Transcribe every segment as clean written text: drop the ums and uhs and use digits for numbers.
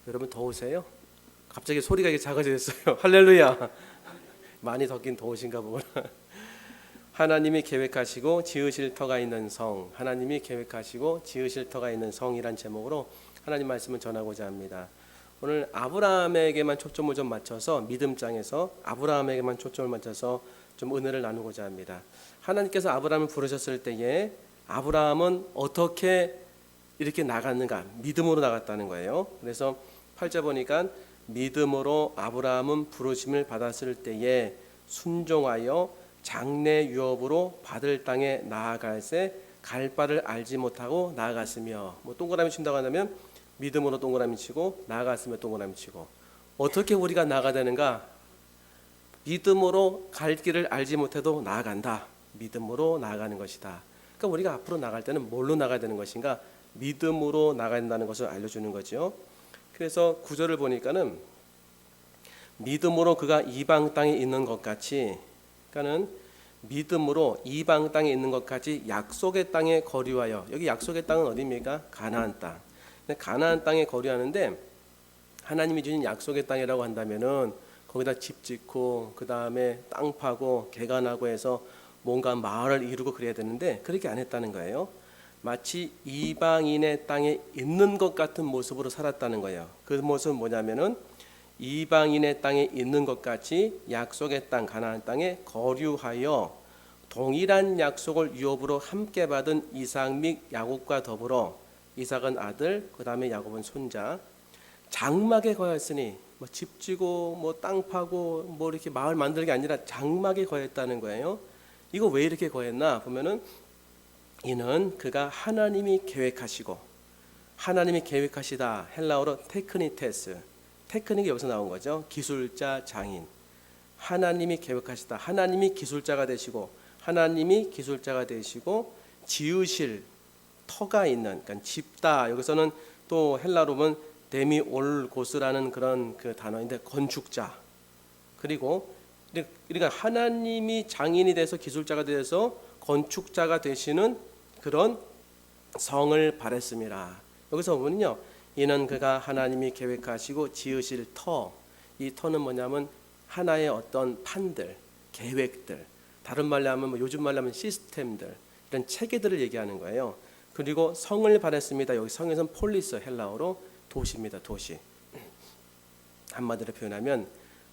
여러분 더우세요? 갑자기 소리가 이게 작아졌어요. 할렐루야. 많이 덥긴 더우신가 보구나. 하나님이 계획하시고 지으실 터가 있는 성, 하나님이 계획하시고 지으실 터가 있는 성이란 제목으로 하나님 말씀을 전하고자 합니다. 오늘 아브라함에게만 초점을 좀 맞춰서 믿음장에서 아브라함에게만 초점을 맞춰서 좀 은혜를 나누고자 합니다. 하나님께서 아브라함을 부르셨을 때에 아브라함은 어떻게 이렇게 나갔는가? 믿음으로 나갔다는 거예요. 그래서 8절 보니까 믿음으로 아브라함은 부르심을 받았을 때에 순종하여 장래 유업으로 받을 땅에 나아갈새 갈 바를 알지 못하고 나아갔으며, 뭐 동그라미 친다고 한다면 믿음으로 동그라미 치고 나아갔으며 동그라미 치고, 어떻게 우리가 나아가야 되는가? 믿음으로 갈 길을 알지 못해도 나아간다. 믿음으로 나아가는 것이다. 그러니까 우리가 앞으로 나갈 때는 뭘로 나가야 되는 것인가? 믿음으로 나가야 된다는 것을 알려주는 거죠. 그래서 구절을 보니까는 믿음으로 그가 이방 땅에 있는 것 같이, 그러니까는 믿음으로 이방 땅에 있는 것 같이 약속의 땅에 거류하여, 여기 약속의 땅은 어디입니까? 가나안 땅. 가나안 땅에 거류하는데, 하나님이 주신 약속의 땅이라고 한다면은 거기다 집 짓고 그 다음에 땅 파고 개간하고 해서 뭔가 마을을 이루고 그래야 되는데 그렇게 안 했다는 거예요. 마치 이방인의 땅에 있는 것 같은 모습으로 살았다는 거예요. 그 모습은 뭐냐면은 이방인의 땅에 있는 것 같이 약속의 땅 가나안 땅에 거류하여 동일한 약속을 유업으로 함께 받은 이삭 및 야곱과 더불어, 이삭은 아들, 그 다음에 야곱은 손자, 장막에 거했으니, 뭐 집 지고 뭐 땅 파고 뭐 이렇게 마을 만들는 게 아니라 장막에 거했다는 거예요. 이거 왜 이렇게 거했나 보면은, 이는 그가 하나님이 계획하시고, 하나님이 계획하시다, 헬라어로 테크니테스, 테크닉이 여기서 나온 거죠. 기술자, 장인. 하나님이 계획하시다, 하나님이 기술자가 되시고, 하나님이 기술자가 되시고 지으실 터가 있는, 그러니까 집다, 여기서는 또 헬라로 보면 데미올고스라는 그런 그 단어인데 건축자. 그리고 그러니까 하나님이 장인이 돼서 기술자가 돼서 건축자가 되시는 그런 성을 바랬습니다. 여기서 보면요, 이는 그가 하나님이 계획하시고 지으실 터, 이 터는 뭐냐면 하나의 어떤 판들, 계획들, 다른 말로 하면 뭐 요즘 말로 하면 시스템들, 이런 체계들을 얘기하는 거예요. 그리고 성을 바랬습니다. 여기 성에서는 폴리스, 헬라어로 도시입니다. 도시. 한마디로 표현하면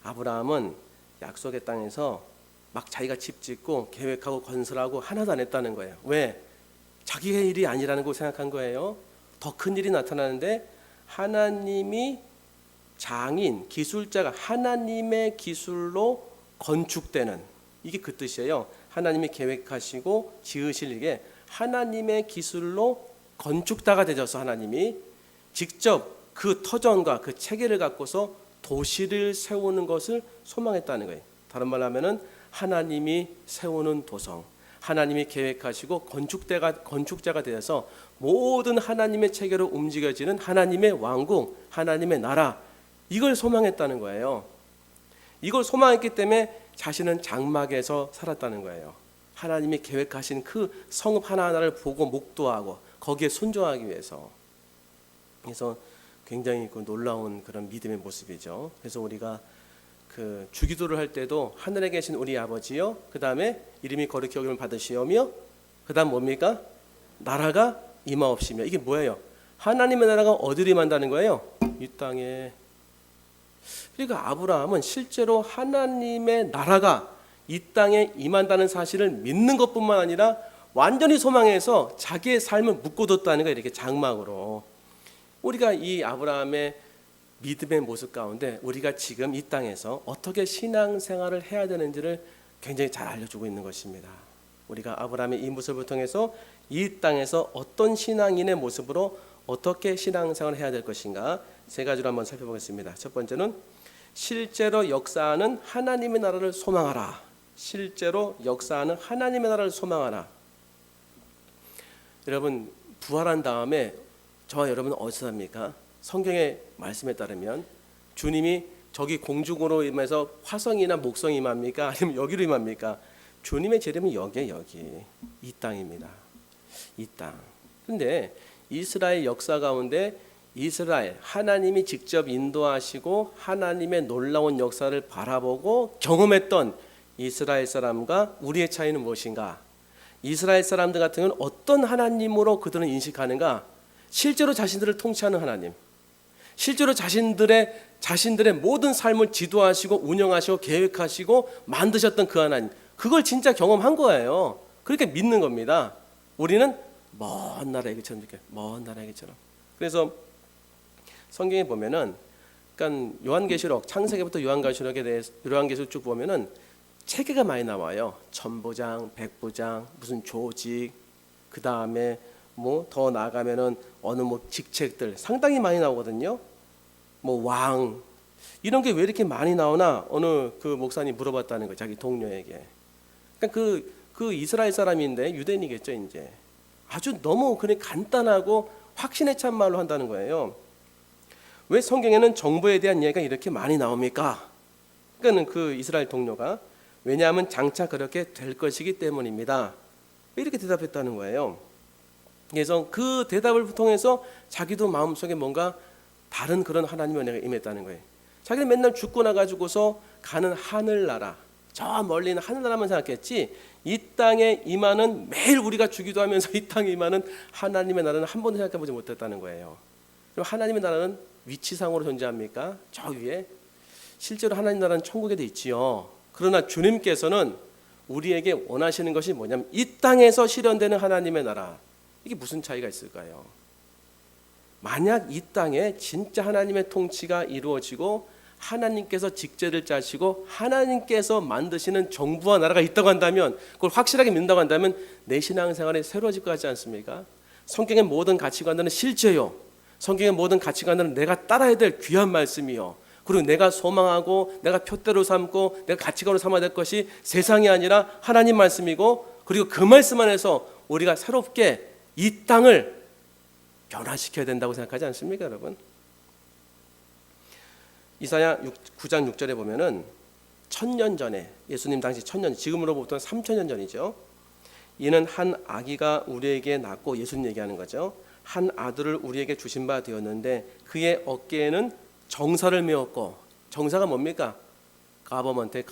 아브라함은 약속의 땅에서 막 자기가 집 짓고 계획하고 건설하고 하나도 안 했다는 거예요. 왜? 자기의 일이 아니라는 걸 생각한 거예요. 더 큰 일이 나타나는데 하나님이 장인, 기술자가 하나님의 기술로 건축되는, 이게 그 뜻이에요. 하나님이 계획하시고 지으실 이게 하나님의 기술로 건축자가 되셔서 하나님이 직접 그 터전과 그 체계를 갖고서 도시를 세우는 것을 소망했다는 거예요. 다른 말로 하면은 하나님이 세우는 도성, 하나님이 계획하시고 건축자가 되어서 모든 하나님의 체계로 움직여지는 하나님의 왕국, 하나님의 나라, 이걸 소망했다는 거예요. 이걸 소망했기 때문에 자신은 장막에서 살았다는 거예요. 하나님이 계획하신 그 성읍 하나하나를 보고 목도하고 거기에 순종하기 위해서. 그래서 굉장히 그 놀라운 그런 믿음의 모습이죠. 그래서 우리가 그 주기도를 할 때도 하늘에 계신 우리 아버지요, 그 다음에 이름이 거룩히 여김을 받으시오며, 그 다음 뭡니까? 나라가 임하옵시며. 이게 뭐예요? 하나님의 나라가 어디로 임한다는 거예요? 이 땅에. 그러니까 아브라함은 실제로 하나님의 나라가 이 땅에 임한다는 사실을 믿는 것뿐만 아니라 완전히 소망해서 자기의 삶을 묶어뒀다는 거예요. 이렇게 장막으로. 우리가 이 아브라함의 믿음의 모습 가운데 우리가 지금 이 땅에서 어떻게 신앙생활을 해야 되는지를 굉장히 잘 알려주고 있는 것입니다. 우리가 아브라함의 이 모습을 통해서 이 땅에서 어떤 신앙인의 모습으로 어떻게 신앙생활을 해야 될 것인가, 세 가지로 한번 살펴보겠습니다. 첫 번째는 실제로 역사하는 하나님의 나라를 소망하라. 실제로 역사하는 하나님의 나라를 소망하라. 여러분, 부활한 다음에 저와 여러분은 어디서 삽니까? 성경의 말씀에 따르면 주님이 저기 공중으로 임해서 화성이나 목성이 임합니까? 아니면 여기로 임합니까? 주님의 재림은 여기에, 여기 이 땅입니다. 이 땅. 근데 이스라엘 역사 가운데 이스라엘, 하나님이 직접 인도하시고 하나님의 놀라운 역사를 바라보고 경험했던 이스라엘 사람과 우리의 차이는 무엇인가? 이스라엘 사람들 같은 경우는 어떤 하나님으로 그들은 인식하는가? 실제로 자신들을 통치하는 하나님, 실제로 자신들의 모든 삶을 지도하시고 운영하시고 계획하시고 만드셨던 그 하나님, 그걸 진짜 경험한 거예요. 그렇게 믿는 겁니다. 우리는 먼 나라 얘기처럼 이렇게 먼 나라 얘기처럼. 그래서 성경에 보면은, 그러니까 요한계시록, 창세기부터 요한계시록에 대해서 요한계시록 쭉 보면은 체계가 많이 나와요. 천부장, 백부장, 무슨 조직, 그 다음에 뭐 더 나아가면은 어느 뭐 직책들 상당히 많이 나오거든요. 뭐 왕, 이런 게 왜 이렇게 많이 나오나 어느 그 목사님 물어봤다는 거예요, 자기 동료에게. 그러니까 그 이스라엘 사람인데 유대인이겠죠. 이제 아주 너무 그냥 간단하고 확신에 찬 말로 한다는 거예요. 왜 성경에는 정부에 대한 이야기가 이렇게 많이 나옵니까? 그러니까 그 이스라엘 동료가 왜냐하면 장차 그렇게 될 것이기 때문입니다. 이렇게 대답했다는 거예요. 그래서 그 대답을 통해서 자기도 마음속에 뭔가 다른 그런 하나님의 은혜가 임했다는 거예요. 자기는 맨날 죽고 나가지고서 가는 하늘나라, 저 멀리 있는 하늘나라만 생각했지 이 땅에 임하는, 매일 우리가 주기도 하면서 이 땅에 임하는 하나님의 나라는 한 번도 생각해보지 못했다는 거예요. 그럼 하나님의 나라는 위치상으로 존재합니까? 저 위에? 실제로 하나님 나라는 천국에도 있지요. 그러나 주님께서는 우리에게 원하시는 것이 뭐냐면 이 땅에서 실현되는 하나님의 나라. 이게 무슨 차이가 있을까요? 만약 이 땅에 진짜 하나님의 통치가 이루어지고 하나님께서 직제를 짜시고 하나님께서 만드시는 정부와 나라가 있다고 한다면, 그걸 확실하게 믿는다고 한다면 내 신앙생활이 새로워질 것 같지 않습니까? 성경의 모든 가치관들은 실제요, 성경의 모든 가치관들은 내가 따라야 될 귀한 말씀이요, 그리고 내가 소망하고 내가 표대로 삼고 내가 가치관으로 삼아야 될 것이 세상이 아니라 하나님 말씀이고, 그리고 그 말씀 안에서 우리가 새롭게 이 땅을 변화시켜야 된다고 생각하지 않습니까, 여러분? 이사야 9장 6절에 보면은 1000년 전에, 예수님 당시 1000년, 지금으로부터 3000년 전이죠. 이는 한 아기가 우리에게 낳고, 예수님 얘기하는 거죠. 한 아들을 우리에게 주신 바 되었는데 그의 어깨에는 정사를 메었고, 정사가 뭡니까? 가버먼트.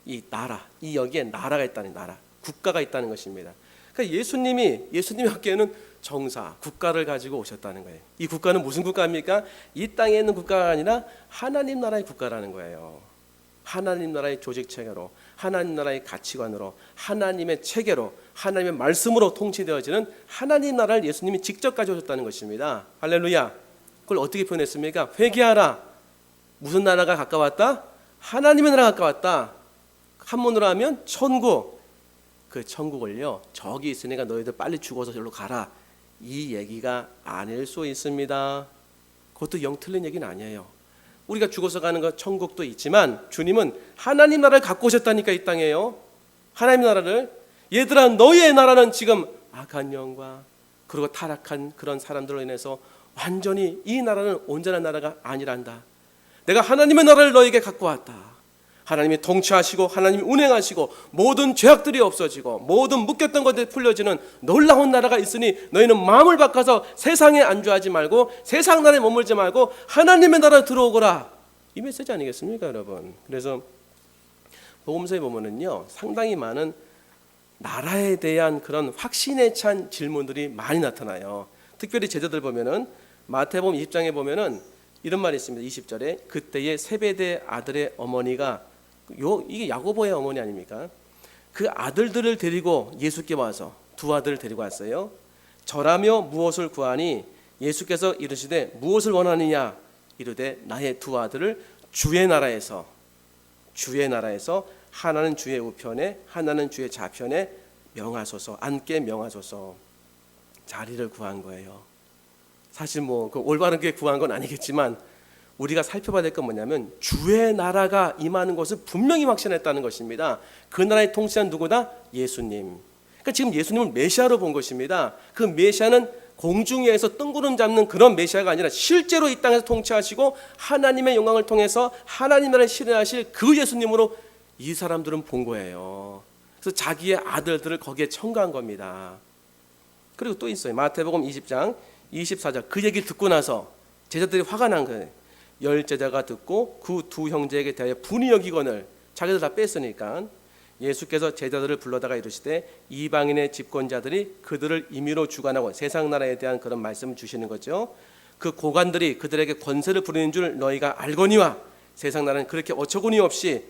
이 나라, 이 여기에 나라가 있다는, 나라, 국가가 있다는 것입니다. 그러니까 예수님이 어깨에는 정사, 국가를 가지고 오셨다는 거예요. 이 국가는 무슨 국가입니까? 이 땅에 있는 국가가 아니라 하나님 나라의 국가라는 거예요. 하나님 나라의 조직 체계로, 하나님 나라의 가치관으로, 하나님의 체계로, 하나님의 말씀으로 통치되어지는 하나님 나라를 예수님이 직접 가져오셨다는 것입니다. 할렐루야. 그걸 어떻게 표현했습니까? 회개하라. 무슨 나라가 가까웠다? 하나님의 나라가 가까웠다. 한문으로 하면 천국. 그 천국을요, 저기 있으니까 너희들 빨리 죽어서 저리로 가라, 이 얘기가 아닐 수 있습니다. 그것도 영 틀린 얘기는 아니에요. 우리가 죽어서 가는 것 천국도 있지만 주님은 하나님 나라를 갖고 오셨다니까, 이 땅에요. 하나님 나라를. 얘들아, 너희의 나라는 지금 악한 영과 그리고 타락한 그런 사람들로 인해서 완전히 이 나라는 온전한 나라가 아니란다. 내가 하나님의 나라를 너희에게 갖고 왔다. 하나님이 통치하시고 하나님이 운행하시고 모든 죄악들이 없어지고 모든 묶였던 것들이 풀려지는 놀라운 나라가 있으니 너희는 마음을 바꿔서 세상에 안주하지 말고 세상 나라에 머물지 말고 하나님의 나라에 들어오거라. 이 메시지 아니겠습니까, 여러분? 그래서 복음서에 보면은요, 상당히 많은 나라에 대한 그런 확신에 찬 질문들이 많이 나타나요. 특별히 제자들 보면은 마태복음 20장에 보면은 이런 말이 있습니다. 20절에 그때의 세베대 아들의 어머니가, 이게 야고보의 어머니 아닙니까? 그 아들들을 데리고 예수께 와서, 두 아들을 데리고 왔어요. 절하며 무엇을 구하니 예수께서 이르시되 무엇을 원하느냐 이르되 나의 두 아들을 주의 나라에서 하나는 주의 우편에 하나는 주의 좌편에 명하소서, 앉게 명하소서. 자리를 구한 거예요. 사실 뭐 그 올바르게 구한 건 아니겠지만 우리가 살펴봐야 될 건 뭐냐면 주의 나라가 임하는 것을 분명히 확신했다는 것입니다. 그 나라의 통치한 누구다? 예수님. 그러니까 지금 예수님을 메시아로 본 것입니다. 그 메시아는 공중 위에서 뜬구름 잡는 그런 메시아가 아니라 실제로 이 땅에서 통치하시고 하나님의 영광을 통해서 하나님 나라를 실현하실 그 예수님으로 이 사람들은 본 거예요. 그래서 자기의 아들들을 거기에 첨가한 겁니다. 그리고 또 있어요. 마태복음 20장 24절 그 얘기를 듣고 나서 제자들이 화가 난 거예요. 10제자가 듣고 그 두 형제에게 대하여 분이 여기거늘, 자기들 다 뺐으니까 예수께서 제자들을 불러다가 이르시되 이방인의 집권자들이 그들을 임의로 주관하고 세상 나라에 대한 그런 말씀을 주시는 거죠. 그 고관들이 그들에게 권세를 부리는 줄 너희가 알거니와 세상 나라는 그렇게 어처구니 없이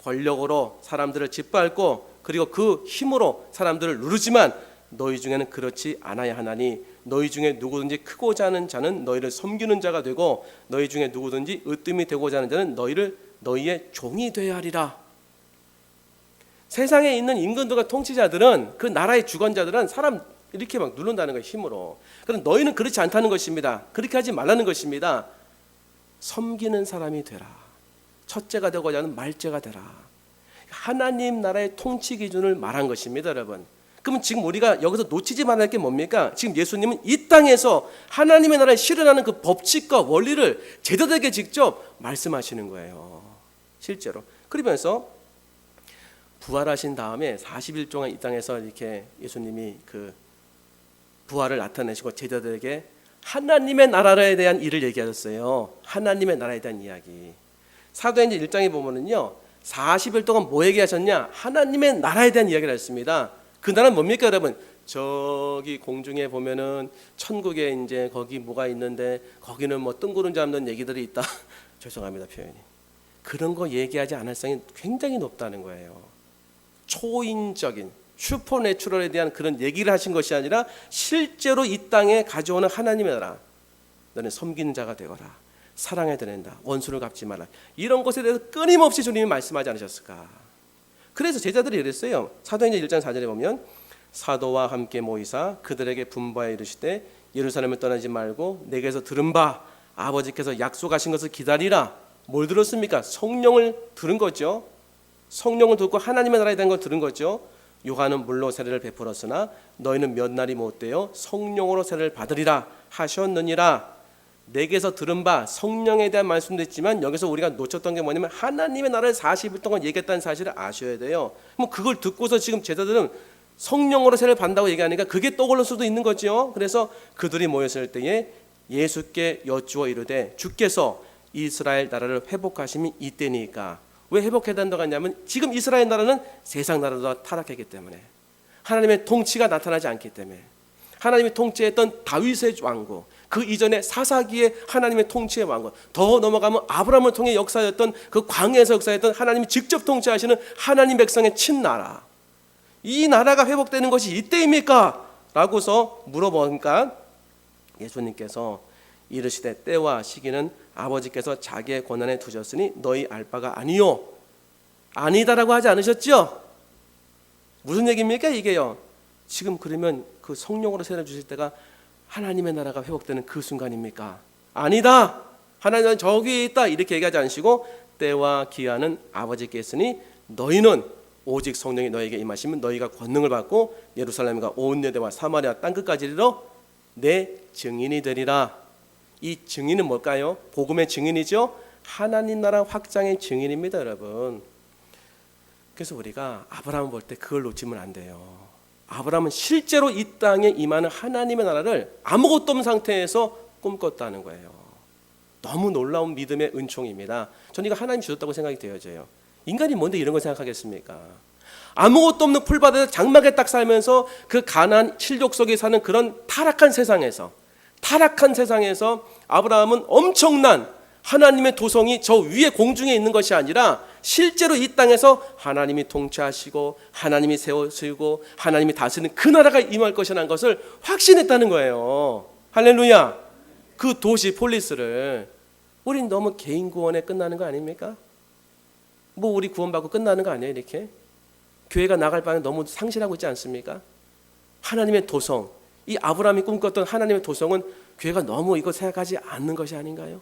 권력으로 사람들을 짓밟고 그리고 그 힘으로 사람들을 누르지만 너희 중에는 그렇지 않아야 하나니 너희 중에 누구든지 크고자 하는 자는 너희를 섬기는 자가 되고 너희 중에 누구든지 으뜸이 되고자 하는 자는 너희의 종이 되어야 하리라. 세상에 있는 임금들과 통치자들은 그 나라의 주권자들은 사람 이렇게 막 누른다는 거예요, 힘으로. 그럼 너희는 그렇지 않다는 것입니다. 그렇게 하지 말라는 것입니다. 섬기는 사람이 되라. 첫째가 되고자 하는 말째가 되라. 하나님 나라의 통치 기준을 말한 것입니다, 여러분. 그러면 지금 우리가 여기서 놓치지 말아야 할 게 뭡니까? 지금 예수님은 이 땅에서 하나님의 나라에 실현하는 그 법칙과 원리를 제자들에게 직접 말씀하시는 거예요, 실제로. 그러면서 부활하신 다음에 40일 동안 이 땅에서 이렇게 예수님이 그 부활을 나타내시고 제자들에게 하나님의 나라에 대한 일을 얘기하셨어요. 하나님의 나라에 대한 이야기. 사도행전 1장에 보면은요, 40일 동안 뭐 얘기하셨냐? 하나님의 나라에 대한 이야기를 했습니다. 그 나라는 뭡니까, 여러분? 저기 공중에 보면은 천국에 이제 거기 뭐가 있는데 거기는 뭐 뜬구름 잡는 얘기들이 있다. 죄송합니다, 표현이. 그런 거 얘기하지 않을 성이 굉장히 높다는 거예요. 초인적인 슈퍼내추럴에 대한 그런 얘기를 하신 것이 아니라 실제로 이 땅에 가져오는 하나님의 나라, 너는 섬기는 자가 되거라, 사랑해야 된다, 원수를 갚지 마라, 이런 것에 대해서 끊임없이 주님이 말씀하지 않으셨을까. 그래서 제자들이 이랬어요. 사도행전 1장 4절에 보면 사도와 함께 모이사 그들에게 분부하여 이르시되 예루살렘을 떠나지 말고 내게서 들은 바 아버지께서 약속하신 것을 기다리라. 뭘 들었습니까? 성령을 들은 거죠. 성령을 듣고 하나님의 나라에 대한 걸 들은 거죠. 요한은 물로 세례를 베풀었으나 너희는 몇 날이 못되어 성령으로 세례를 받으리라 하셨느니라. 내게서 들은 바 성령에 대한 말씀도 있지만 여기서 우리가 놓쳤던 게 뭐냐면 하나님의 나라를 40일 동안 얘기했다는 사실을 아셔야 돼요. 뭐 그걸 듣고서 지금 제자들은 성령으로 세례를 받는다고 얘기하니까 그게 떠올릴 수도 있는 거죠. 그래서 그들이 모였을 때에 예수께 여쭈어 이르되 주께서 이스라엘 나라를 회복하심이 이때니까. 왜 회복해야 된다고 하냐면 지금 이스라엘 나라는 세상 나라보다 타락했기 때문에, 하나님의 통치가 나타나지 않기 때문에, 하나님이 통치했던 다윗의 왕국, 그 이전에 사사기의 하나님의 통치의 왕국, 더 넘어가면 아브라함을 통해 역사했던 그 광야에서 역사했던 하나님이 직접 통치하시는 하나님 백성의 친나라, 이 나라가 회복되는 것이 이때입니까? 라고서 물어보니까 예수님께서 이르시되 때와 시기는 아버지께서 자기의 권한에 두셨으니 너희 알 바가 아니요. 아니다라고 하지 않으셨죠? 무슨 얘기입니까 이게요? 지금 그러면 그 성령으로 세례 주실 때가 하나님의 나라가 회복되는 그 순간입니까? 아니다. 하나님은 저기 있다 이렇게 얘기하지 않으시고 때와 기한은 아버지께 있으니 너희는 오직 성령이 너에게 임하시면 너희가 권능을 받고 예루살렘과 온 유대와 사마리아 땅끝까지 이르러 내 증인이 되리라. 이 증인은 뭘까요? 복음의 증인이죠. 하나님 나라 확장의 증인입니다, 여러분. 그래서 우리가 아브라함을 볼 때 그걸 놓치면 안 돼요. 아브라함은 실제로 이 땅에 임하는 하나님의 나라를 아무것도 없는 상태에서 꿈꿨다는 거예요. 너무 놀라운 믿음의 은총입니다. 저는 이거 하나님이 주셨다고 생각이 되어져요. 인간이 뭔데 이런 걸 생각하겠습니까? 아무것도 없는 풀밭에서 장막에 딱 살면서 그 가나안 칠족 속에 사는 그런 타락한 세상에서 아브라함은 엄청난 하나님의 도성이 저 위에 공중에 있는 것이 아니라 실제로 이 땅에서 하나님이 통치하시고 하나님이 세우시고 하나님이 다스리는 그 나라가 임할 것이라는 것을 확신했다는 거예요. 할렐루야. 그 도시 폴리스를 우린 너무 개인 구원에 끝나는 거 아닙니까? 뭐 우리 구원받고 끝나는 거 아니에요? 이렇게 교회가 나갈 바는 너무 상실하고 있지 않습니까? 하나님의 도성, 이 아브라함이 꿈꿨던 하나님의 도성은 교회가 너무 이거 생각하지 않는 것이 아닌가요?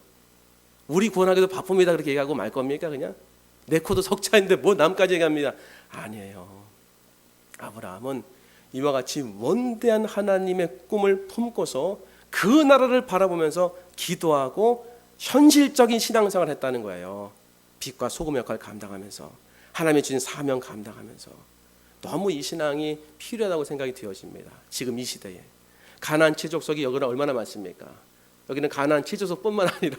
우리 구원하기도 바쁩니다 그렇게 얘기하고 말 겁니까? 그냥 내 코도 석차인데 뭐 남까지 얘기합니다. 아니에요. 아브라함은 이와 같이 원대한 하나님의 꿈을 품고서 그 나라를 바라보면서 기도하고 현실적인 신앙생활을 했다는 거예요. 빛과 소금 역할을 감당하면서 하나님이 주신 사명 감당하면서 너무 이 신앙이 필요하다고 생각이 되어집니다. 지금 이 시대에 가나안 치족속이 여기는 얼마나 많습니까? 여기는 가나안 치족속뿐만 아니라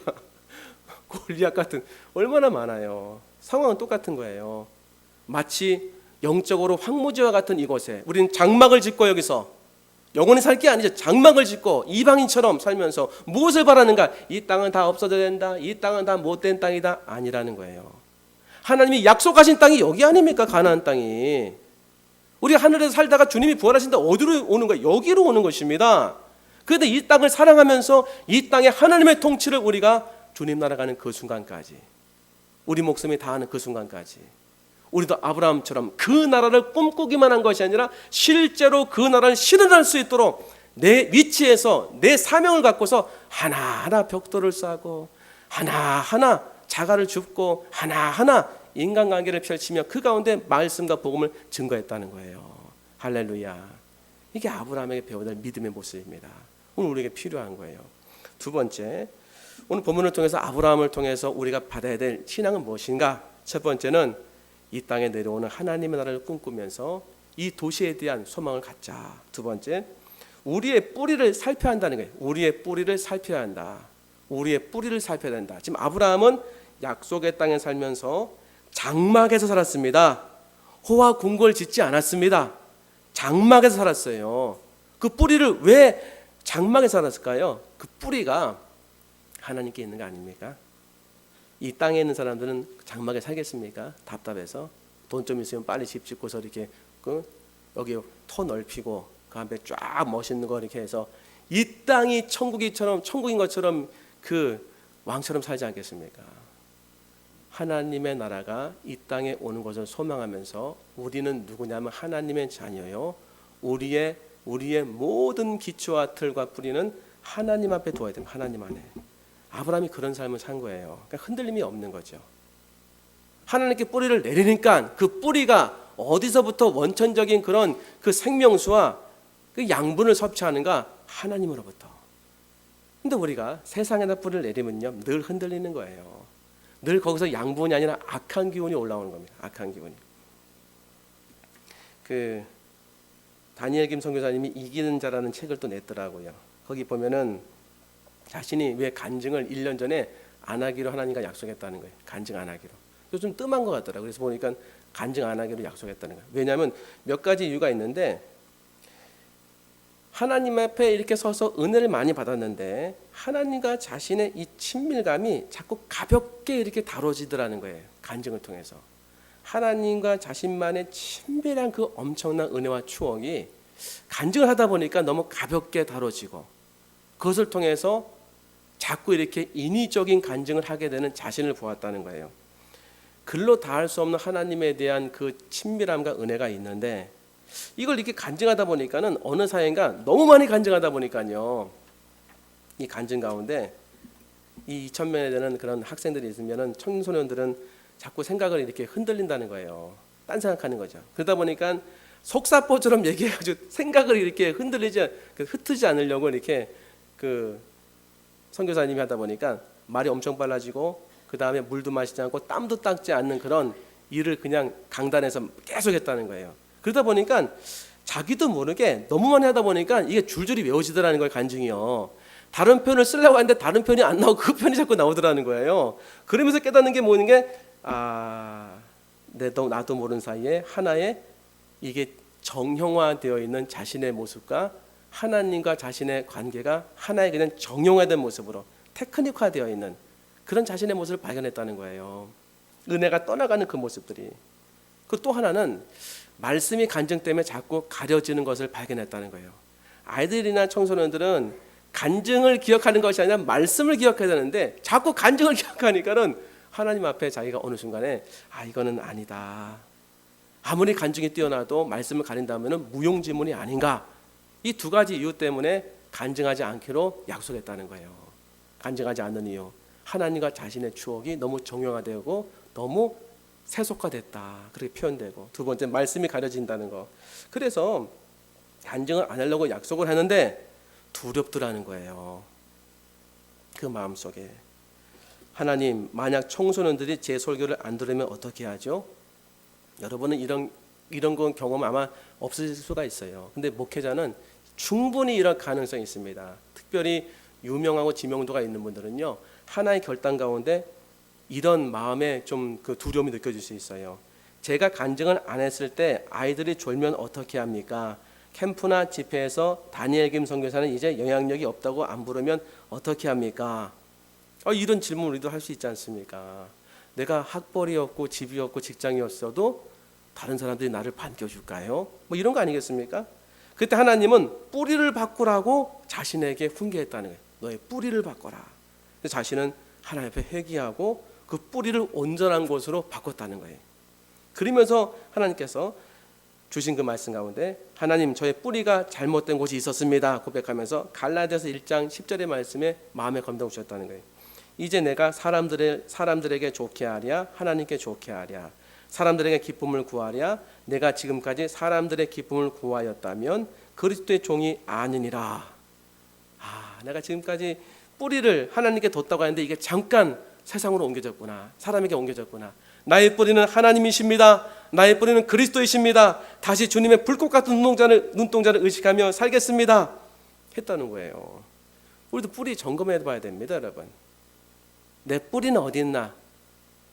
골리앗 같은 얼마나 많아요. 상황은 똑같은 거예요. 마치 영적으로 황무지와 같은 이곳에 우리는 장막을 짓고 여기서 영원히 살 게 아니죠. 장막을 짓고 이방인처럼 살면서 무엇을 바라는가? 이 땅은 다 없어져야 된다. 이 땅은 다 못된 땅이다. 아니라는 거예요. 하나님이 약속하신 땅이 여기 아닙니까? 가나안 땅이. 우리 하늘에서 살다가 주님이 부활하신다 어디로 오는 거예요? 여기로 오는 것입니다. 그런데 이 땅을 사랑하면서 이 땅에 하나님의 통치를 우리가 주님 나라 가는 그 순간까지, 우리 목숨이 다하는 그 순간까지 우리도 아브라함처럼 그 나라를 꿈꾸기만 한 것이 아니라 실제로 그 나라를 실현할 수 있도록 내 위치에서 내 사명을 갖고서 하나하나 벽돌을 쌓고 하나하나 자가를 줍고 하나하나 인간관계를 펼치며 그 가운데 말씀과 복음을 증거했다는 거예요. 할렐루야. 이게 아브라함에게 배워야 될 믿음의 모습입니다. 오늘 우리에게 필요한 거예요. 두 번째, 오늘 본문을 통해서 아브라함을 통해서 우리가 받아야 될 신앙은 무엇인가? 첫 번째는 이 땅에 내려오는 하나님의 나라를 꿈꾸면서 이 도시에 대한 소망을 갖자. 두 번째, 우리의 뿌리를 살펴야 한다는 거예요. 우리의 뿌리를 살펴야 한다. 우리의 뿌리를 살펴야 된다. 지금 아브라함은 약속의 땅에 살면서 장막에서 살았습니다. 호화 궁궐 짓지 않았습니다. 장막에서 살았어요. 그 뿌리를 왜 장막에서 살았을까요? 그 뿌리가 하나님께 있는 거 아닙니까? 이 땅에 있는 사람들은 장막에 살겠습니까? 답답해서 돈 좀 있으면 빨리 집 짓고서 이렇게 여기 터 넓히고 그 앞에 쫙 멋있는 거 이렇게 해서 이 땅이 천국인 것처럼 그 왕처럼 살지 않겠습니까? 하나님의 나라가 이 땅에 오는 것을 소망하면서 우리는 누구냐면 하나님의 자녀요. 우리의 모든 기초와 틀과 뿌리는 하나님 앞에 두어야 됩니다. 하나님 안에. 아브라함이 그런 삶을 산 거예요. 그러니까 흔들림이 없는 거죠. 하나님께 뿌리를 내리니까 그 뿌리가 어디서부터 원천적인 그런 그 생명수와 그 양분을 섭취하는가? 하나님으로부터. 근데 우리가 세상에다 뿌리를 내리면요 늘 흔들리는 거예요. 늘 거기서 양분이 아니라 악한 기운이 올라오는 겁니다. 악한 기운이. 그 다니엘 김 선교사님이 이기는 자라는 책을 또 냈더라고요. 거기 보면은 자신이 왜 간증을 1년 전에 안 하기로 하나님과 약속했다는 거예요. 간증 안 하기로. 좀 뜸한 것 같더라고요. 그래서 보니까 간증 안 하기로 약속했다는 거예요. 왜냐하면 몇 가지 이유가 있는데 하나님 앞에 이렇게 서서 은혜를 많이 받았는데 하나님과 자신의 이 친밀감이 자꾸 가볍게 이렇게 다뤄지더라는 거예요. 간증을 통해서. 하나님과 자신만의 친밀한 그 엄청난 은혜와 추억이 간증을 하다 보니까 너무 가볍게 다뤄지고 그것을 통해서 자꾸 이렇게 인위적인 간증을 하게 되는 자신을 보았다는 거예요. 글로 다할 수 없는 하나님에 대한 그 친밀함과 은혜가 있는데 이걸 이렇게 간증하다 보니까는 어느 사회인가 너무 많이 간증하다 보니까요. 이 간증 가운데 이 2,000명에 되는 그런 학생들이 있으면은 청소년들은 자꾸 생각을 이렇게 흔들린다는 거예요. 딴 생각하는 거죠. 그러다 보니까 속사포처럼 얘기해가지고 생각을 이렇게 흩트지 않으려고 이렇게 그 선교사님이 하다 보니까 말이 엄청 빨라지고 그 다음에 물도 마시지 않고 땀도 닦지 않는 그런 일을 그냥 강단에서 계속 했다는 거예요. 그러다 보니까 자기도 모르게 너무 많이 하다 보니까 이게 줄줄이 외워지더라는 거예요. 간증이요. 다른 편을 쓰려고 하는데 다른 편이 안 나오고 그 편이 자꾸 나오더라는 거예요. 그러면서 깨닫는 게 뭐는 게 나도 모르는 사이에 하나의 이게 정형화되어 있는 자신의 모습과 하나님과 자신의 관계가 하나의 그냥 정형화된 모습으로 테크닉화되어 있는 그런 자신의 모습을 발견했다는 거예요. 은혜가 떠나가는 그 모습들이. 그 또 하나는 말씀이 간증 때문에 자꾸 가려지는 것을 발견했다는 거예요. 아이들이나 청소년들은 간증을 기억하는 것이 아니라 말씀을 기억해야 되는데 자꾸 간증을 기억하니까는 하나님 앞에 자기가 어느 순간에 이거는 아니다. 아무리 간증이 뛰어나도 말씀을 가린다면 무용지물이 아닌가. 이 두 가지 이유 때문에 간증하지 않기로 약속했다는 거예요. 간증하지 않는 이유. 하나님과 자신의 추억이 너무 정형화되고 너무 세속화됐다. 그렇게 표현되고 두 번째 말씀이 가려진다는 거. 그래서 간증을 안 하려고 약속을 하는데 두렵더라는 거예요. 그 마음속에. 하나님, 만약 청소년들이 제 설교를 안 들으면 어떻게 하죠? 여러분은 이런 건 경험 아마 없으실 수가 있어요. 근데 목회자는 충분히 이럴 가능성이 있습니다. 특별히 유명하고 지명도가 있는 분들은요, 하나의 결단 가운데 이런 마음에 좀 그 두려움이 느껴질 수 있어요. 제가 간증을 안 했을 때 아이들이 졸면 어떻게 합니까? 캠프나 집회에서 다니엘 김 선교사는 이제 영향력이 없다고 안 부르면 어떻게 합니까? 이런 질문 우리도 할 수 있지 않습니까? 내가 학벌이 없고 집이 없고 직장이 없어도 다른 사람들이 나를 반겨줄까요? 뭐 이런 거 아니겠습니까? 그때 하나님은 뿌리를 바꾸라고 자신에게 훈계했다는 거예요. 너의 뿌리를 바꿔라. 자신은 하나님 앞에 회개하고 그 뿌리를 온전한 곳으로 바꿨다는 거예요. 그러면서 하나님께서 주신 그 말씀 가운데 하나님 저의 뿌리가 잘못된 곳이 있었습니다 고백하면서 갈라디아서 1장 10절의 말씀에 마음에 감동 주셨다는 거예요. 이제 내가 사람들에게 좋게 하랴 하나님께 좋게 하랴 사람들에게 기쁨을 구하랴 내가 지금까지 사람들의 기쁨을 구하였다면 그리스도의 종이 아니니라. 내가 지금까지 뿌리를 하나님께 뒀다고 하는데 이게 잠깐 세상으로 옮겨졌구나. 사람에게 옮겨졌구나. 나의 뿌리는 하나님이십니다. 나의 뿌리는 그리스도이십니다. 다시 주님의 불꽃 같은 눈동자를 의식하며 살겠습니다 했다는 거예요. 우리도 뿌리 점검해 봐야 됩니다, 여러분. 내 뿌리는 어디 있나?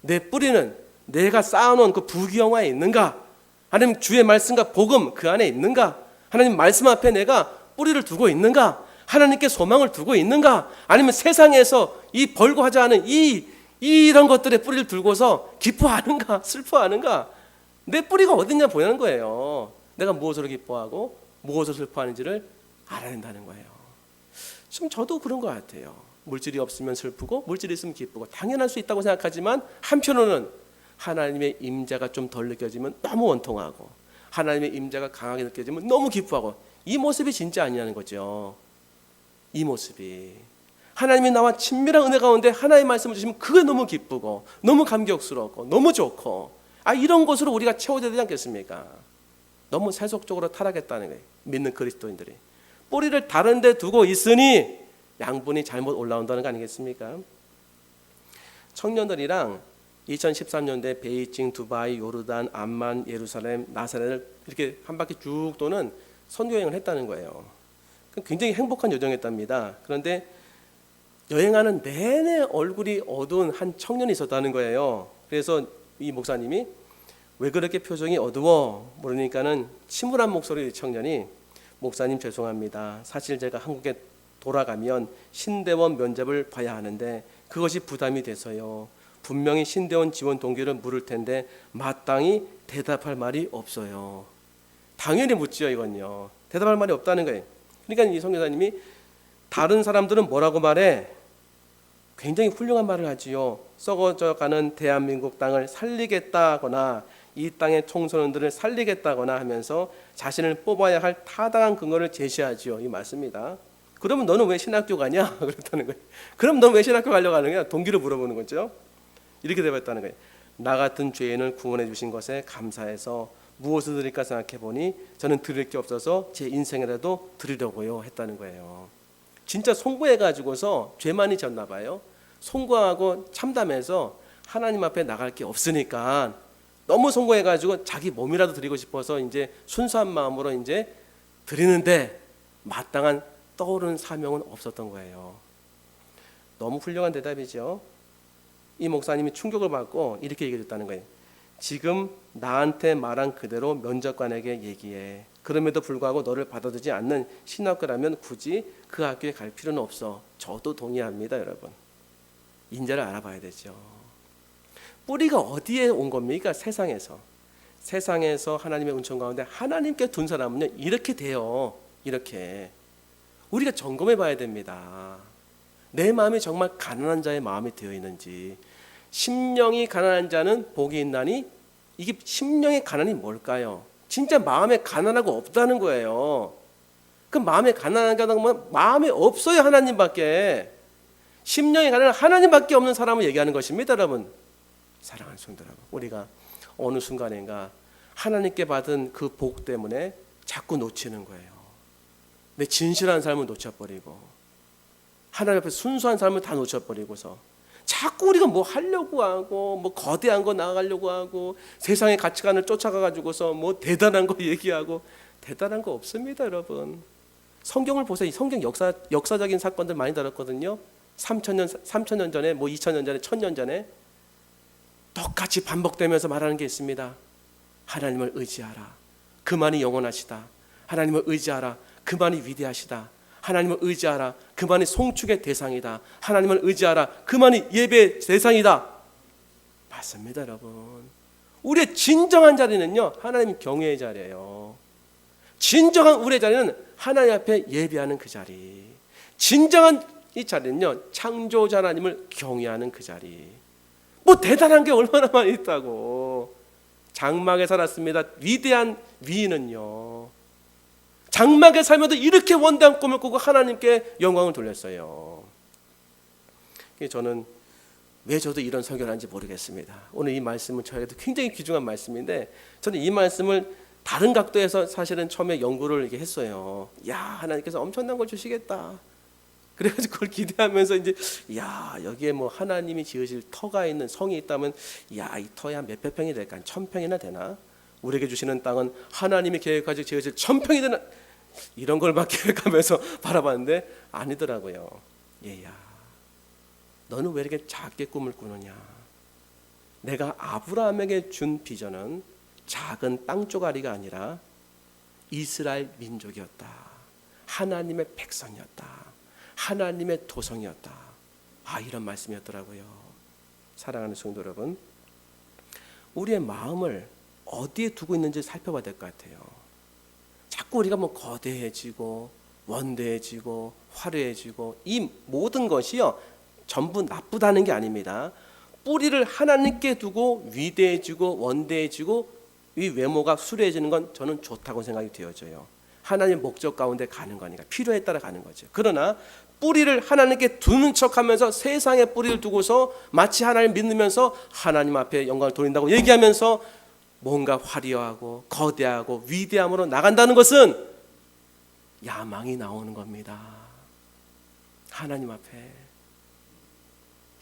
내 뿌리는 내가 쌓아놓은 그 부귀영화에 있는가? 아니면 주의 말씀과 복음 그 안에 있는가? 하나님 말씀 앞에 내가 뿌리를 두고 있는가? 하나님께 소망을 두고 있는가? 아니면 세상에서 이 벌고 하자 하는 이런 것들의 뿌리를 들고서 기뻐하는가? 슬퍼하는가? 내 뿌리가 어딨냐 보이는 거예요. 내가 무엇으로 기뻐하고 무엇으로 슬퍼하는지를 알아야 된다는 거예요. 좀 저도 그런 것 같아요. 물질이 없으면 슬프고 물질이 있으면 기쁘고 당연할 수 있다고 생각하지만 한편으로는 하나님의 임재가 좀 덜 느껴지면 너무 원통하고 하나님의 임재가 강하게 느껴지면 너무 기뻐하고 이 모습이 진짜 아니냐는 거죠. 이 모습이 하나님이 나와 친밀한 은혜 가운데 하나님의 말씀을 주시면 그게 너무 기쁘고 너무 감격스럽고 너무 좋고 이런 것으로 우리가 채워져야 되지 않겠습니까? 너무 세속적으로 타락했다는 거예요. 믿는 그리스도인들이 뿌리를 다른 데 두고 있으니 양분이 잘못 올라온다는 거 아니겠습니까? 청년들이랑 2013년도에 베이징, 두바이, 요르단, 암만, 예루살렘, 나사렛을 이렇게 한 바퀴 쭉 도는 선교여행을 했다는 거예요. 굉장히 행복한 여정이었답니다. 그런데 여행하는 내내 얼굴이 어두운 한 청년이 있었다는 거예요. 그래서 이 목사님이 왜 그렇게 표정이 어두워? 모르니까는 침울한 목소리 청년이 목사님 죄송합니다. 사실 제가 한국에 돌아가면 신대원 면접을 봐야 하는데 그것이 부담이 돼서요. 분명히 신대원 지원 동기를 물을 텐데 마땅히 대답할 말이 없어요. 당연히 묻지요 이건요. 대답할 말이 없다는 거예요. 그러니까 이 선교사님이 다른 사람들은 뭐라고 말해? 굉장히 훌륭한 말을 하지요. 썩어져가는 대한민국 땅을 살리겠다거나 이 땅의 청소년들을 살리겠다거나 하면서 자신을 뽑아야 할 타당한 근거를 제시하지요. 이 맞습니다. 그러면 너는 왜 신학교 가냐? 그랬다는 거예요. 그럼 넌 왜 신학교 가려고 하는 거야? 동기를 물어보는 거죠. 이렇게 대답했다는 거예요. 나 같은 죄인을 구원해 주신 것에 감사해서 무엇을 드릴까 생각해 보니 저는 드릴 게 없어서 제 인생이라도 드리려고요 했다는 거예요. 진짜 송구해 가지고서 죄만이 졌나 봐요. 송구하고 참담해서 하나님 앞에 나갈 게 없으니까 너무 송구해 가지고 자기 몸이라도 드리고 싶어서 이제 순수한 마음으로 이제 드리는데 마땅한 떠오르는 사명은 없었던 거예요. 너무 훌륭한 대답이죠. 이 목사님이 충격을 받고 이렇게 얘기해 줬다는 거예요. 지금 나한테 말한 그대로 면접관에게 얘기해. 그럼에도 불구하고 너를 받아들이지 않는 신학교라면 굳이 그 학교에 갈 필요는 없어. 저도 동의합니다, 여러분. 인자를 알아봐야 되죠. 뿌리가 어디에 온 겁니까? 세상에서. 세상에서 하나님의 은총 가운데 하나님께 둔 사람은요 이렇게 돼요. 이렇게 우리가 점검해 봐야 됩니다. 내 마음이 정말 가난한 자의 마음이 되어 있는지. 심령이 가난한 자는 복이 있나니. 이게 심령의 가난이 뭘까요? 진짜 마음에 가난하고 없다는 거예요. 그 마음에 가난한 자는 마음에 없어요. 하나님밖에. 심령의 가난은 하나님밖에 없는 사람을 얘기하는 것입니다, 여러분. 사랑하는 성도 여러분, 우리가 어느 순간인가 하나님께 받은 그 복 때문에 자꾸 놓치는 거예요. 내 진실한 삶을 놓쳐버리고 하나님 앞에 순수한 삶을 다 놓쳐버리고서 자꾸 우리가 뭐 하려고 하고 뭐 거대한 거 나아가려고 하고 세상의 가치관을 쫓아가 가지고서 뭐 대단한 거 얘기하고 대단한 거 없습니다, 여러분. 성경을 보세요. 성경 역사적인 사건들 많이 다뤘거든요. 3,000년 전에, 2,000년 전에, 1,000년 전에 똑같이 반복되면서 말하는 게 있습니다. 하나님을 의지하라. 그만이 영원하시다. 하나님을 의지하라. 그만이 위대하시다. 하나님을 의지하라. 그만이 송축의 대상이다. 하나님을 의지하라. 그만이 예배의 대상이다. 맞습니다, 여러분. 우리의 진정한 자리는요, 하나님 경외의 자리예요. 진정한 우리의 자리는 하나님 앞에 예배하는 그 자리. 진정한 이 자리는요, 창조자 하나님을 경외하는 그 자리. 뭐 대단한 게 얼마나 많이 있다고. 장막에 살았습니다. 위대한 위인은요, 장막에 살면서 이렇게 원대한 꿈을 꾸고 하나님께 영광을 돌렸어요. 저는 왜 저도 이런 설교를 하는지 모르겠습니다. 오늘 이 말씀은 저에게도 굉장히 귀중한 말씀인데, 저는 이 말씀을 다른 각도에서 사실은 처음에 연구를 이렇게 했어요. 야, 하나님께서 엄청난 걸 주시겠다. 그래가지고 그걸 기대하면서 이제, 야, 여기에 뭐 하나님이 지으실 터가 있는 성이 있다면, 야, 이 터에 한 몇백 평이 될까? 1,000평이나 되나? 우리에게 주시는 땅은 하나님이 계획하시고 지으실 1,000평이 되나? 이런 걸 막 계획하면서 바라봤는데 아니더라고요. 얘야, 너는 왜 이렇게 작게 꿈을 꾸느냐? 내가 아브라함에게 준 비전은 작은 땅 조가리가 아니라 이스라엘 민족이었다. 하나님의 백성이었다. 하나님의 도성이었다. 이런 말씀이었더라고요. 사랑하는 성도 여러분, 우리의 마음을 어디에 두고 있는지 살펴봐야 될 것 같아요. 자꾸 우리가 뭐 거대해지고 원대해지고 화려해지고, 이 모든 것이요, 전부 나쁘다는 게 아닙니다. 뿌리를 하나님께 두고 위대해지고 원대해지고 이 외모가 수려해지는 건 저는 좋다고 생각이 되어져요. 하나님의 목적 가운데 가는 거니까, 필요에 따라 가는 거죠. 그러나 뿌리를 하나님께 두는 척하면서 세상에 뿌리를 두고서 마치 하나님 믿으면서 하나님 앞에 영광을 돌린다고 얘기하면서 뭔가 화려하고 거대하고 위대함으로 나간다는 것은 야망이 나오는 겁니다. 하나님 앞에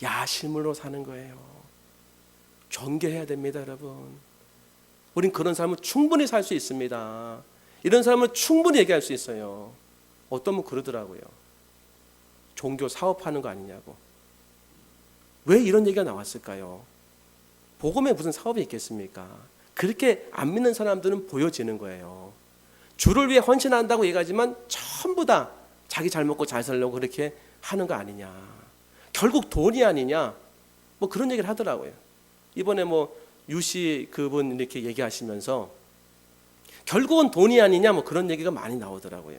야심으로 사는 거예요. 존경해야 됩니다, 여러분. 우린 그런 삶을 충분히 살 수 있습니다. 이런 삶을 충분히 얘기할 수 있어요. 어떤 분 그러더라고요. 종교 사업하는 거 아니냐고. 왜 이런 얘기가 나왔을까요? 복음에 무슨 사업이 있겠습니까? 그렇게 안 믿는 사람들은 보여지는 거예요. 주를 위해 헌신한다고 얘기하지만 전부 다 자기 잘 먹고 잘 살려고 그렇게 하는 거 아니냐. 결국 돈이 아니냐. 뭐 그런 얘기를 하더라고요. 이번에 뭐 유씨 그분 이렇게 얘기하시면서 결국은 돈이 아니냐, 뭐 그런 얘기가 많이 나오더라고요.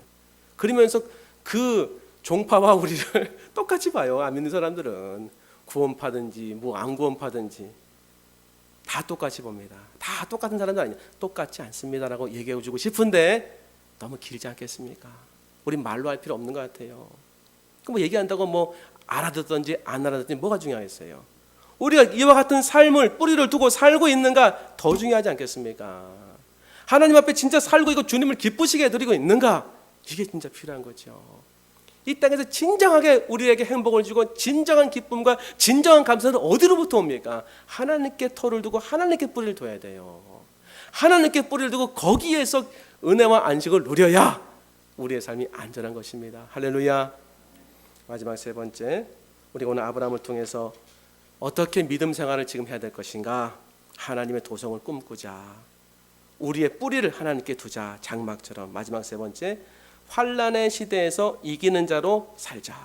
그러면서 그 종파와 우리를 똑같이 봐요. 안 믿는 사람들은 구원파든지 뭐 안 구원파든지 다 똑같이 봅니다. 다 똑같은 사람들 아니냐. 똑같지 않습니다라고 얘기해주고 싶은데 너무 길지 않겠습니까? 우린 말로 할 필요 없는 것 같아요. 뭐 얘기한다고 뭐 알아듣든지 안 알아듣든지 뭐가 중요하겠어요? 우리가 이와 같은 삶을 뿌리를 두고 살고 있는가 더 중요하지 않겠습니까? 하나님 앞에 진짜 살고 있고 주님을 기쁘시게 해드리고 있는가? 이게 진짜 필요한 거죠. 이 땅에서 진정하게 우리에게 행복을 주고 진정한 기쁨과 진정한 감사는 어디로부터 옵니까? 하나님께 터를 두고 하나님께 뿌리를 둬야 돼요. 하나님께 뿌리를 두고 거기에서 은혜와 안식을 누려야 우리의 삶이 안전한 것입니다. 할렐루야. 마지막 세 번째, 우리가 오늘 아브라함을 통해서 어떻게 믿음 생활을 지금 해야 될 것인가? 하나님의 도성을 꿈꾸자. 우리의 뿌리를 하나님께 두자. 장막처럼. 마지막 세 번째, 환난의 시대에서 이기는 자로 살자.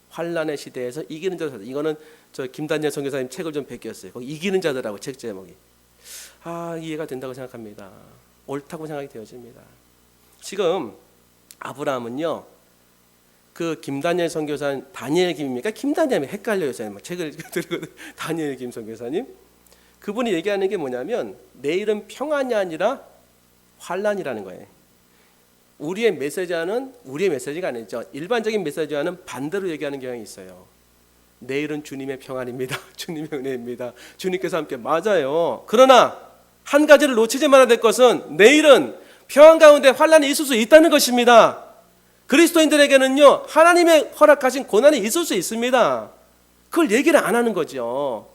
환난의 시대에서 이기는 자로 살자. 이거는 저 김단열 선교사님 책을 좀 베꼈어요. 거기 이기는 자들하고 책 제목이. 이해가 된다고 생각합니다. 옳다고 생각이 되어집니다. 지금 아브라함은요, 그 김단열 선교사님, 다니엘 김입니까? 김단열이 헷갈려요. 책을 들고 다니엘 김 선교사님. 그분이 얘기하는 게 뭐냐면 내일은 평안이 아니라 환난이라는 거예요. 우리의 메시지와는 우리의 메시지가 아니죠. 일반적인 메시지와는 반대로 얘기하는 경향이 있어요. 내일은 주님의 평안입니다. 주님의 은혜입니다. 주님께서 함께. 맞아요. 그러나 한 가지를 놓치지 말아야 될 것은 내일은 평안 가운데 환난이 있을 수 있다는 것입니다. 그리스도인들에게는요, 하나님의 허락하신 고난이 있을 수 있습니다. 그걸 얘기를 안 하는 거죠.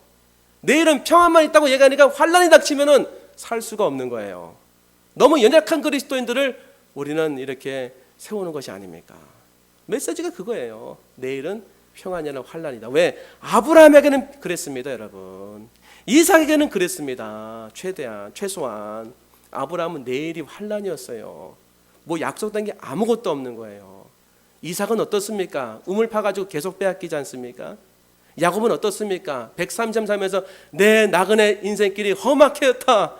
내일은 평안만 있다고 얘기하니까 환난이 닥치면은 살 수가 없는 거예요. 너무 연약한 그리스도인들을 우리는 이렇게 세우는 것이 아닙니까? 메시지가 그거예요. 내일은 평안이 아니라 환란이다. 왜? 아브라함에게는 그랬습니다, 여러분. 이삭에게는 그랬습니다. 최소한 아브라함은 내일이 환란이었어요. 뭐 약속된 게 아무것도 없는 거예요. 이삭은 어떻습니까? 우물 파가지고 계속 빼앗기지 않습니까? 야곱은 어떻습니까? 130 살면서 내 나그네 인생길이 험악했다.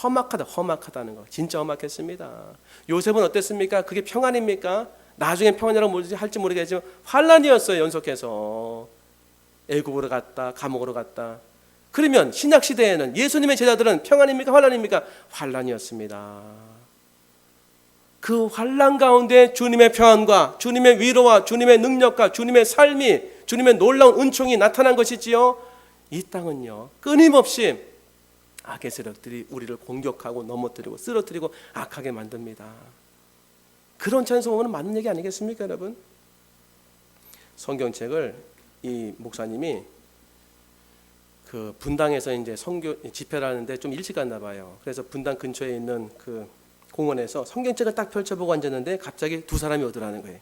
험악하다는 거. 진짜 험악했습니다. 요셉은 어땠습니까? 그게 평안입니까? 나중에 평안이라고 할지 모르겠지만 환란이었어요. 연속해서 애굽으로 갔다, 감옥으로 갔다. 그러면 신약 시대에는 예수님의 제자들은 평안입니까? 환란입니까? 환란이었습니다. 그 환란 가운데 주님의 평안과 주님의 위로와 주님의 능력과 주님의 삶이, 주님의 놀라운 은총이 나타난 것이지요. 이 땅은요, 끊임없이 악의 세력들이 우리를 공격하고 넘어뜨리고 쓰러뜨리고 악하게 만듭니다. 그런 찬송은 맞는 얘기 아니겠습니까, 여러분? 성경책을 이 목사님이 그 분당에서 이제 선교 집회를 하는데 좀 일찍 갔나 봐요. 그래서 분당 근처에 있는 그 공원에서 성경책을 딱 펼쳐보고 앉았는데 갑자기 두 사람이 오더라는 거예요.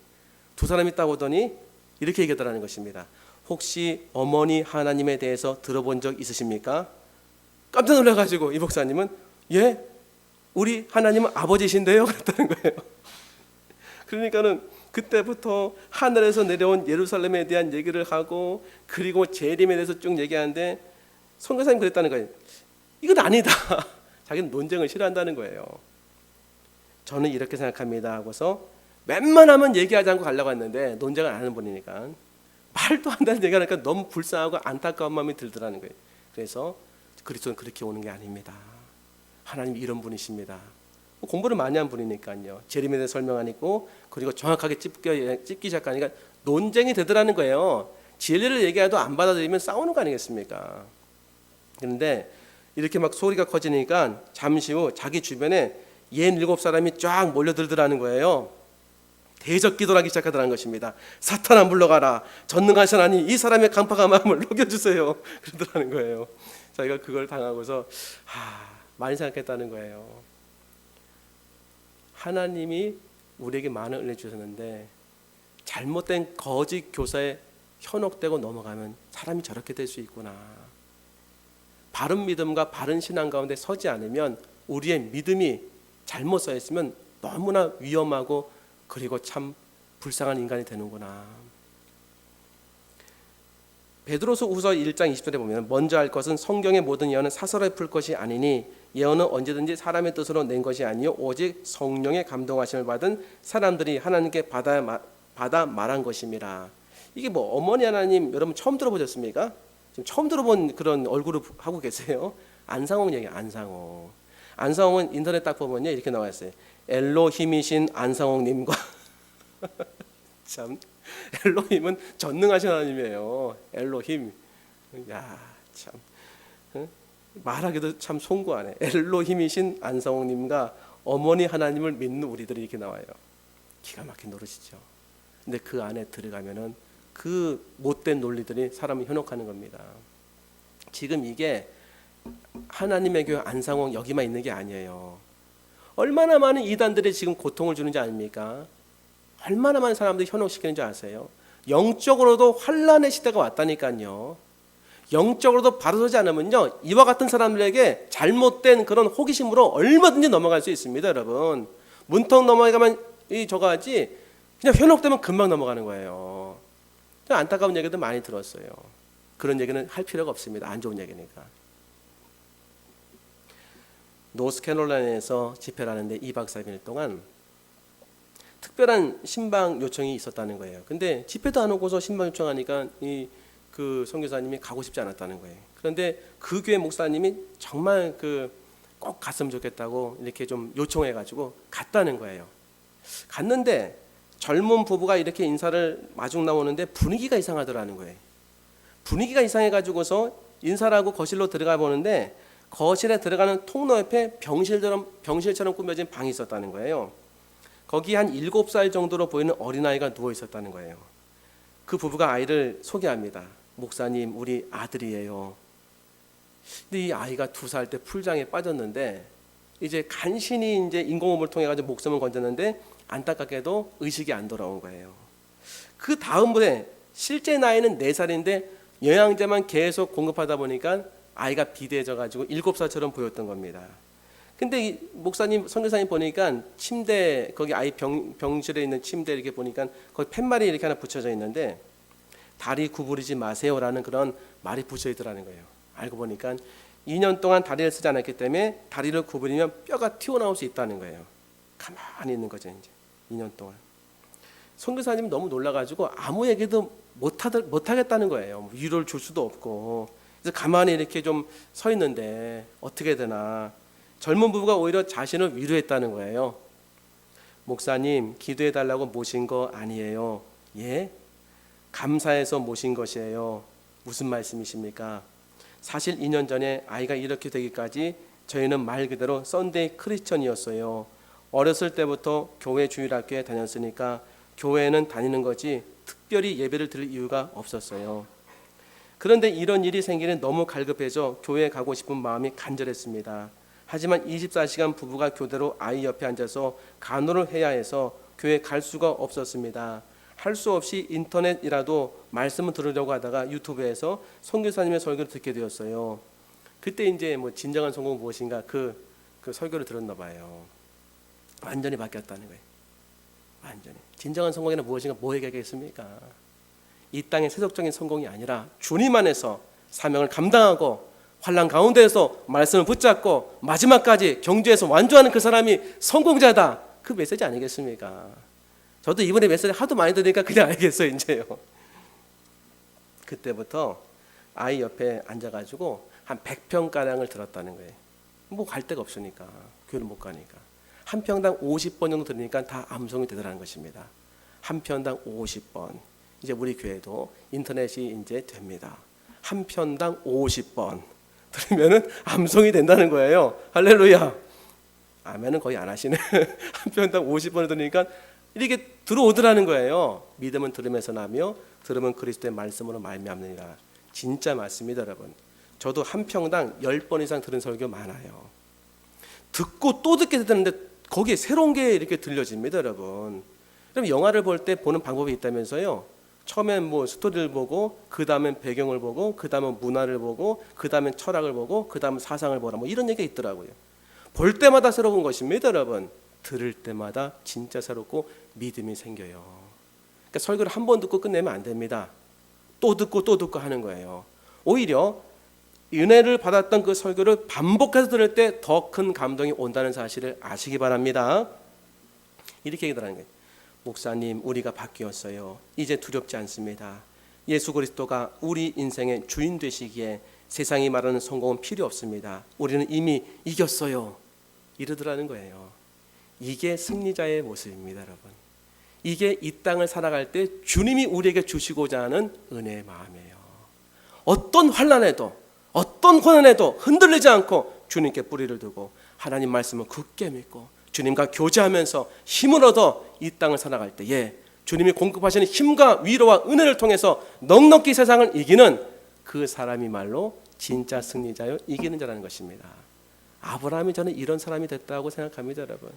두 사람이 딱 오더니 이렇게 얘기하더라는 것입니다. 혹시 어머니 하나님에 대해서 들어본 적 있으십니까? 깜짝 놀라가지고 이 목사님은 예? 우리 하나님은 아버지신데요? 그랬다는 거예요. 그러니까는 그때부터 하늘에서 내려온 예루살렘에 대한 얘기를 하고 그리고 재림에 대해서 쭉 얘기하는데 선교사님 그랬다는 거예요. 이건 아니다. 자기는 논쟁을 싫어한다는 거예요. 저는 이렇게 생각합니다 하고서 웬만하면 얘기하지 않고 가려고 했는데 논쟁을 안 하는 분이니까 말도 안 되는 얘기하니까 너무 불쌍하고 안타까운 마음이 들더라는 거예요. 그래서 그리스도는 그렇게 오는 게 아닙니다. 하나님 이런 분이십니다. 공부를 많이 한 분이니까요. 재림에 대해 설명하니까 그리고 정확하게 찝기 시작하니까 논쟁이 되더라는 거예요. 진리를 얘기해도 안 받아들이면 싸우는 거 아니겠습니까? 그런데 이렇게 막 소리가 커지니까 잠시 후 자기 주변에 67사람이 쫙 몰려들더라는 거예요. 대적 기도를 하기 시작하더라는 것입니다. 사탄아 물러가라. 전능하신 하나님 이 사람의 강팍한 마음을 녹여주세요. 그러더라는 거예요. 자기가 그걸 당하고서 많이 생각했다는 거예요. 하나님이 우리에게 많은 은혜 주셨는데 잘못된 거짓 교사에 현혹되고 넘어가면 사람이 저렇게 될 수 있구나. 바른 믿음과 바른 신앙 가운데 서지 않으면 우리의 믿음이 잘못 서 있으면 너무나 위험하고 그리고 참 불쌍한 인간이 되는구나. 베드로서 후서 1장 20절에 보면 먼저 할 것은 성경의 모든 예언은 사설에 풀 것이 아니니 예언은 언제든지 사람의 뜻으로 낸 것이 아니요 오직 성령의 감동하심을 받은 사람들이 하나님께 받아 말한 것입니다. 이게 뭐 어머니 하나님 여러분 처음 들어보셨습니까? 지금 처음 들어본 그런 얼굴을 하고 계세요. 안상홍 얘기. 안상홍은 인터넷 딱 보면요 이렇게 나와 있어요. 엘로힘이신 안상홍님과 참 엘로힘은 전능하신 하나님이에요. 엘로힘. 야 참 말하기도 참 송구하네. 엘로힘이신 안상홍님과 어머니 하나님을 믿는 우리들이 이렇게 나와요. 기가 막힌 노릇이죠. 근데 그 안에 들어가면은 그 못된 논리들이 사람을 현혹하는 겁니다. 지금 이게 하나님의 교회 안상홍 여기만 있는 게 아니에요. 얼마나 많은 이단들이 지금 고통을 주는지 아닙니까? 얼마나 많은 사람들이 현혹시키는지 아세요? 영적으로도 환란의 시대가 왔다니까요. 영적으로도 바로서지 않으면요 이와 같은 사람들에게 잘못된 그런 호기심으로 얼마든지 넘어갈 수 있습니다. 여러분 문턱 넘어가면 저거 하지 그냥 현혹되면 금방 넘어가는 거예요. 안타까운 얘기도 많이 들었어요. 그런 얘기는 할 필요가 없습니다. 안 좋은 얘기니까. 노스캐롤라이나에서 집회를 하는데 2박 3일 동안 특별한 신방 요청이 있었다는 거예요. 근데 집회도 안 오고서 신방 요청하니까 그 선교사님이 가고 싶지 않았다는 거예요. 그런데 그 교회 목사님이 정말 꼭 갔으면 좋겠다고 이렇게 좀 요청해가지고 갔다는 거예요. 갔는데 젊은 부부가 이렇게 인사를 마중 나오는데 분위기가 이상하더라는 거예요. 분위기가 이상해가지고서 인사를 하고 거실로 들어가 보는데 거실에 들어가는 통로 옆에 병실처럼 꾸며진 방이 있었다는 거예요. 거기 한 7살 정도로 보이는 어린아이가 누워 있었다는 거예요. 그 부부가 아이를 소개합니다. 목사님, 우리 아들이에요. 근데 이 아이가 2살 때 풀장에 빠졌는데 이제 간신히 이제 인공호흡을 통해 가지고 목숨을 건졌는데 안타깝게도 의식이 안 돌아온 거예요. 그 다음번에 실제 나이는 4살인데 영양제만 계속 공급하다 보니까 아이가 비대해져 가지고 7살처럼 보였던 겁니다. 근데 이 목사님, 선교사님 보니까 침대, 거기 아이 병실에 있는 침대 이렇게 보니까 거기 팻말이 이렇게 하나 붙여져 있는데 다리 구부리지 마세요라는 그런 말이 붙여 있더라는 거예요. 알고 보니까 2년 동안 다리를 쓰지 않았기 때문에 다리를 구부리면 뼈가 튀어나올 수 있다는 거예요. 가만히 있는 거죠, 이제 2년 동안. 선교사님 너무 놀라가지고 아무 얘기도 못 하겠다는 거예요. 위로를 줄 수도 없고. 그래서 가만히 이렇게 좀 서 있는데 어떻게 되나. 젊은 부부가 오히려 자신을 위로했다는 거예요. 목사님, 기도해달라고 모신 거 아니에요. 예? 감사해서 모신 것이에요. 무슨 말씀이십니까? 사실 2년 전에 아이가 이렇게 되기까지 저희는 말 그대로 썬데이 크리스천이었어요. 어렸을 때부터 교회 주일학교에 다녔으니까 교회는 다니는 거지 특별히 예배를 드릴 이유가 없었어요. 그런데 이런 일이 생기는 너무 갈급해져 교회에 가고 싶은 마음이 간절했습니다. 하지만 24시간 부부가 교대로 아이 옆에 앉아서 간호를 해야 해서 교회에 갈 수가 없었습니다. 할 수 없이 인터넷이라도 말씀을 들으려고 하다가 유튜브에서 선교사님의 설교를 듣게 되었어요. 그때 이제 뭐 진정한 성공 무엇인가 그 설교를 들었나 봐요. 완전히 바뀌었다는 거예요. 완전히. 진정한 성공이란 무엇인가 뭐 얘기하겠습니까? 이 땅의 세속적인 성공이 아니라 주님 안에서 사명을 감당하고 환난 가운데에서 말씀을 붙잡고 마지막까지 경주에서 완주하는 그 사람이 성공자다. 그 메시지 아니겠습니까? 저도 이번에 메시지 하도 많이 들으니까 그냥 알겠어요, 이제요. 그때부터 아이 옆에 앉아가지고 한 100평가량을 들었다는 거예요. 뭐 갈 데가 없으니까, 교회를 못 가니까. 한 평당 50번 정도 들으니까 다 암송이 되더라는 것입니다. 한 편당 50번. 이제 우리 교회도 인터넷이 이제 됩니다. 한 편당 50번 들으면은 암송이 된다는 거예요. 할렐루야. 아멘은 거의 안 하시네. 한 편당 50번을 들으니까 이렇게 들어오더라는 거예요. 믿음은 들으면서 나며 들으면 그리스도의 말씀으로 말미암느니라. 진짜 맞습니다, 여러분. 저도 한 평당 10번 이상 들은 설교 많아요. 듣고 또 듣게 되는데 거기에 새로운 게 이렇게 들려집니다, 여러분. 그럼 영화를 볼 때 보는 방법이 있다면서요. 처음엔 뭐 스토리를 보고, 그 다음엔 배경을 보고, 그 다음엔 문화를 보고, 그 다음엔 철학을 보고, 그 다음엔 사상을 보라. 뭐 이런 얘기가 있더라고요. 볼 때마다 새로운 것입니다, 여러분. 들을 때마다 진짜 새롭고 믿음이 생겨요. 그러니까 설교를 한 번 듣고 끝내면 안 됩니다. 또 듣고 또 듣고 하는 거예요. 오히려 은혜를 받았던 그 설교를 반복해서 들을 때 더 큰 감동이 온다는 사실을 아시기 바랍니다. 이렇게 얘기하는 거예요. 목사님, 우리가 바뀌었어요. 이제 두렵지 않습니다. 예수 그리스도가 우리 인생의 주인 되시기에 세상이 말하는 성공은 필요 없습니다. 우리는 이미 이겼어요. 이러더라는 거예요. 이게 승리자의 모습입니다, 여러분. 이게 이 땅을 살아갈 때 주님이 우리에게 주시고자 하는 은혜의 마음이에요. 어떤 환난에도 어떤 고난에도 흔들리지 않고 주님께 뿌리를 두고 하나님 말씀을 굳게 믿고 주님과 교제하면서 힘을 얻어 이 땅을 살아갈 때에 주님이 공급하시는 힘과 위로와 은혜를 통해서 넉넉히 세상을 이기는 그 사람이 말로 진짜 승리자요 이기는 자라는 것입니다. 아브라함이 저는 이런 사람이 됐다고 생각합니다, 여러분.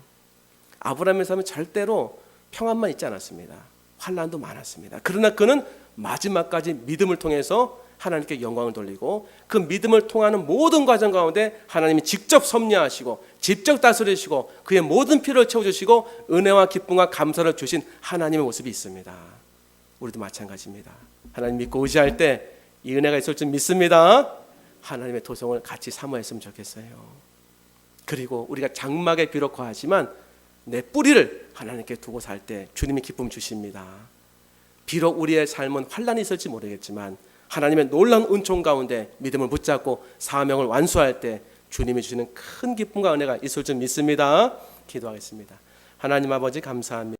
아브라함의 삶은 절대로 평안만 있지 않았습니다. 환난도 많았습니다. 그러나 그는 마지막까지 믿음을 통해서 하나님께 영광을 돌리고 그 믿음을 통하는 모든 과정 가운데 하나님이 직접 섭리하시고 직접 다스리시고 그의 모든 필요를 채워주시고 은혜와 기쁨과 감사를 주신 하나님의 모습이 있습니다. 우리도 마찬가지입니다. 하나님 믿고 의지할 때 이 은혜가 있을 줄 믿습니다. 하나님의 도성을 같이 사모했으면 좋겠어요. 그리고 우리가 장막에 비록 거하지만 내 뿌리를 하나님께 두고 살 때 주님이 기쁨 주십니다. 비록 우리의 삶은 환난이 있을지 모르겠지만 하나님의 놀라운 은총 가운데 믿음을 붙잡고 사명을 완수할 때 주님이 주시는 큰 기쁨과 은혜가 있을 줄 믿습니다. 기도하겠습니다. 하나님 아버지 감사합니다.